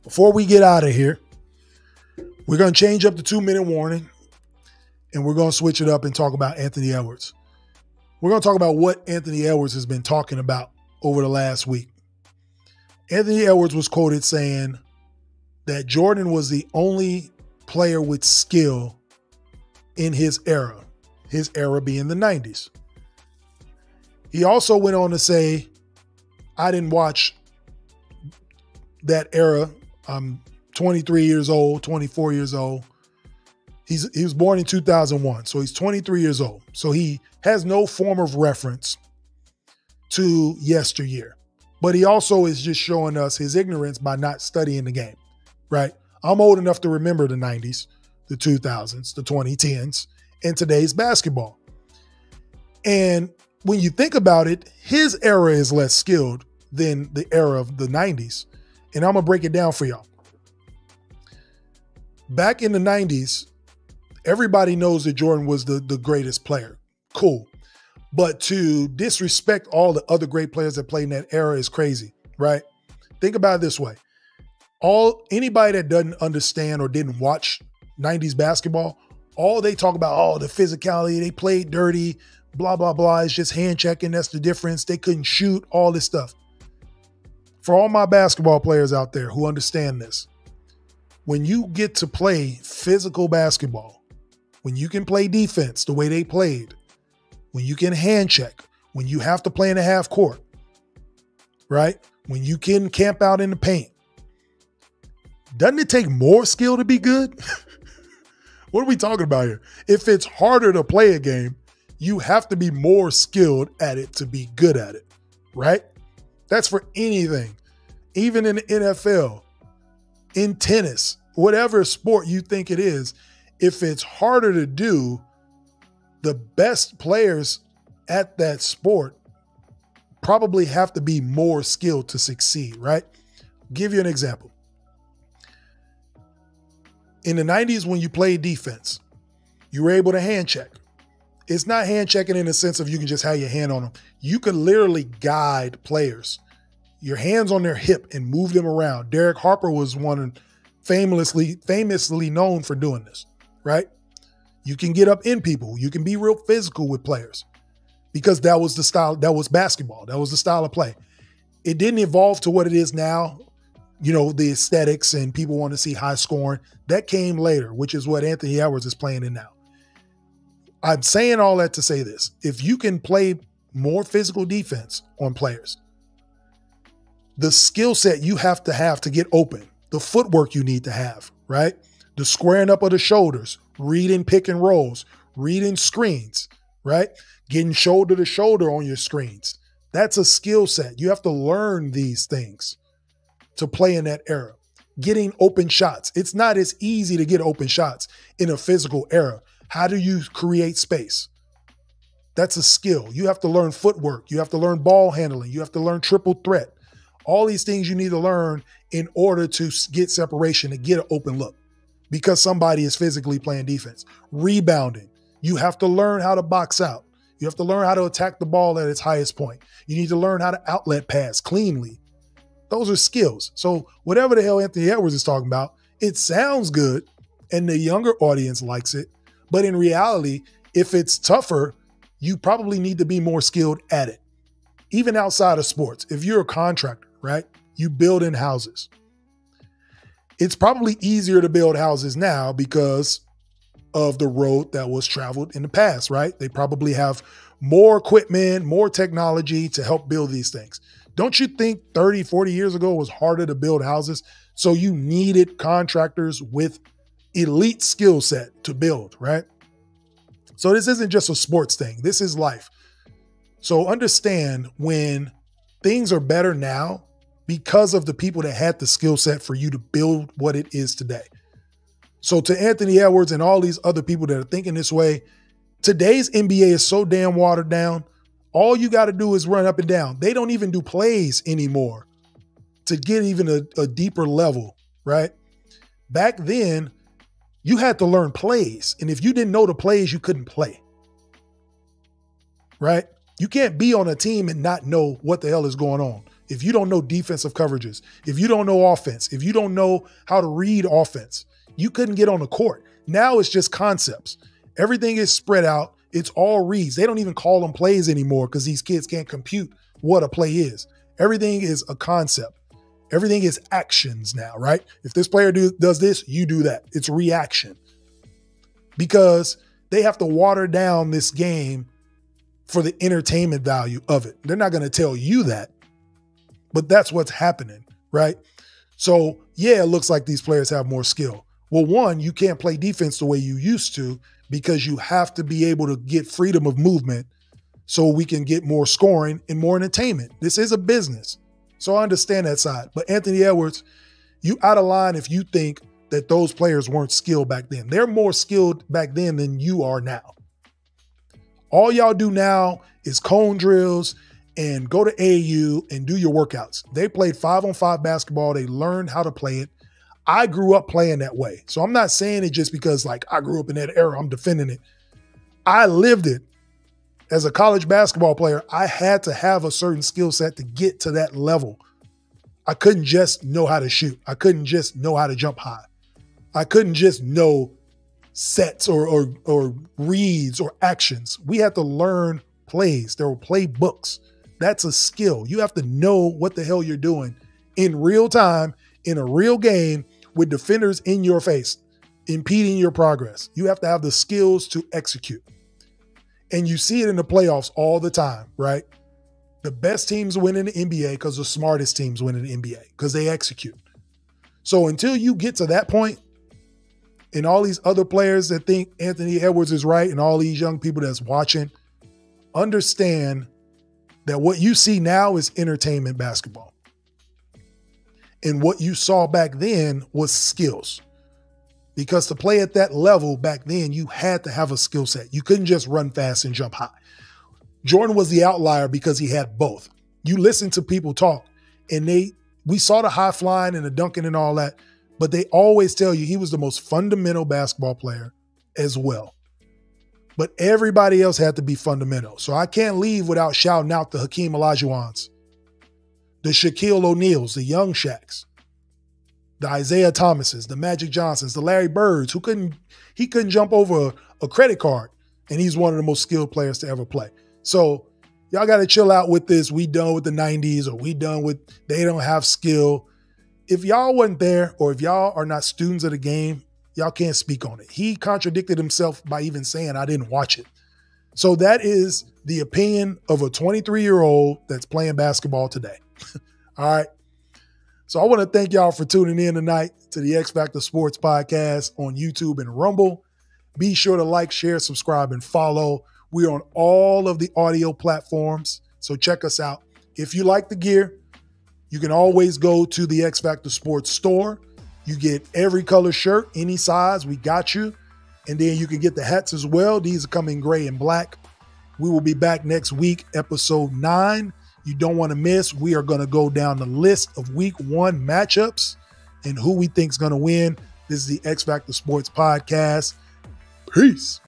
Before we get out of here, we're going to change up the 2-minute warning and we're going to switch it up and talk about Anthony Edwards. We're going to talk about what Anthony Edwards has been talking about over the last week. Anthony Edwards was quoted saying that Jordan was the only player with skill in his era being the 90s. He also went on to say, I didn't watch that era. I'm 23 years old, 24 years old. He was born in 2001, so he's 23 years old. So he has no form of reference to yesteryear. But he also is just showing us his ignorance by not studying the game, right? I'm old enough to remember the 90s, the 2000s, the 2010s, and today's basketball. And when you think about it, his era is less skilled than the era of the 90s. And I'm going to break it down for y'all. Back in the 90s, everybody knows that Jordan was the greatest player. Cool. But to disrespect all the other great players that played in that era is crazy, right? Think about it this way. Anybody that doesn't understand or didn't watch 90s basketball, all they talk about, the physicality, they played dirty, blah, blah, blah. It's just hand checking. That's the difference. They couldn't shoot, all this stuff. For all my basketball players out there who understand this, when you get to play physical basketball, when you can play defense the way they played, when you can hand check, when you have to play in a half court, right? When you can camp out in the paint, doesn't it take more skill to be good? What are we talking about here? If it's harder to play a game, you have to be more skilled at it to be good at it, right? That's for anything, even in the NFL, in tennis, whatever sport you think it is. If it's harder to do, the best players at that sport probably have to be more skilled to succeed, right? Give you an example. In the 90s, when you played defense, you were able to hand check. It's not hand checking in the sense of you can just have your hand on them. You can literally guide players, your hands on their hip, and move them around. Derek Harper was one famously known for doing this, right? You can get up in people. You can be real physical with players because that was the style. That was basketball. That was the style of play. It didn't evolve to what it is now. You know, the aesthetics and people want to see high scoring. That came later, which is what Anthony Edwards is playing in now. I'm saying all that to say this. If you can play more physical defense on players, the skill set you have to get open, the footwork you need to have, right? The squaring up of the shoulders, reading pick and rolls, reading screens, right? Getting shoulder to shoulder on your screens. That's a skill set. You have to learn these things to play in that era. Getting open shots. It's not as easy to get open shots in a physical era. How do you create space? That's a skill. You have to learn footwork. You have to learn ball handling. You have to learn triple threat. All these things you need to learn in order to get separation, to get an open look, because somebody is physically playing defense. Rebounding. You have to learn how to box out. You have to learn how to attack the ball at its highest point. You need to learn how to outlet pass cleanly. Those are skills. So whatever the hell Anthony Edwards is talking about, it sounds good and the younger audience likes it. But in reality, if it's tougher, you probably need to be more skilled at it. Even outside of sports, if you're a contractor, right? You build in houses. It's probably easier to build houses now because of the road that was traveled in the past, right? They probably have more equipment, more technology to help build these things. Don't you think 30, 40 years ago it was harder to build houses? So you needed contractors with elite skill set to build, right? So this isn't just a sports thing. This is life. So understand when things are better now because of the people that had the skill set for you to build what it is today. So to Anthony Edwards and all these other people that are thinking this way, today's NBA is so damn watered down. All you got to do is run up and down. They don't even do plays anymore to get even a deeper level, right? Back then, you had to learn plays. And if you didn't know the plays, you couldn't play, right? You can't be on a team and not know what the hell is going on. if you don't know defensive coverages, if you don't know offense, if you don't know how to read offense, you couldn't get on the court. Now it's just concepts. Everything is spread out. It's all reads. They don't even call them plays anymore because these kids can't compute what a play is. Everything is a concept. Everything is actions now, right? If this player does this, you do that. It's reaction. Because they have to water down this game for the entertainment value of it. They're not going to tell you that, but that's what's happening, right? So yeah, it looks like these players have more skill. Well, one, you can't play defense the way you used to because you have to be able to get freedom of movement so we can get more scoring and more entertainment. This is a business. So I understand that side. But Anthony Edwards, you out of line if you think that those players weren't skilled back then. They're more skilled back then than you are now. All y'all do now is cone drills and go to AAU and do your workouts. They played 5-on-5 basketball. They learned how to play it. I grew up playing that way. So I'm not saying it just because like I grew up in that era, I'm defending it. I lived it. As a college basketball player, I had to have a certain skill set to get to that level. I couldn't just know how to shoot. I couldn't just know how to jump high. I couldn't just know sets or reads or actions. We had to learn plays. There were playbooks. That's a skill. You have to know what the hell you're doing in real time, in a real game, with defenders in your face, impeding your progress. You have to have the skills to execute. And you see it in the playoffs all the time, right? The best teams win in the NBA because the smartest teams win in the NBA because they execute. So until you get to that point, and all these other players that think Anthony Edwards is right and all these young people that's watching, understand that what you see now is entertainment basketball. And what you saw back then was skills. Because to play at that level back then, you had to have a skill set. You couldn't just run fast and jump high. Jordan was the outlier because he had both. You listen to people talk, and we saw the high flying and the dunking and all that, but they always tell you he was the most fundamental basketball player as well. But everybody else had to be fundamental. So I can't leave without shouting out the Hakeem Olajuwons, the Shaquille O'Neals, the Young Shaqs, the Isaiah Thomases, the Magic Johnsons, the Larry Birds, he couldn't jump over a credit card, and he's one of the most skilled players to ever play. So y'all got to chill out with this. We done with the 90s, or we done with they don't have skill. If y'all wasn't there, or if y'all are not students of the game, y'all can't speak on it. He contradicted himself by even saying, I didn't watch it. So that is the opinion of a 23-year-old that's playing basketball today. All right. So I want to thank y'all for tuning in tonight to the X-Factor Sportz Podcast on YouTube and Rumble. Be sure to like, share, subscribe, and follow. We're on all of the audio platforms, so check us out. If you like the gear, you can always go to the X-Factor Sportz store. You get every color shirt, any size, we got you. And then you can get the hats as well. These are coming gray and black. We will be back next week, episode 9. You don't want to miss. We are going to go down the list of week 1 matchups and who we think is going to win. This is the X-Factor Sportz Podcast. Peace.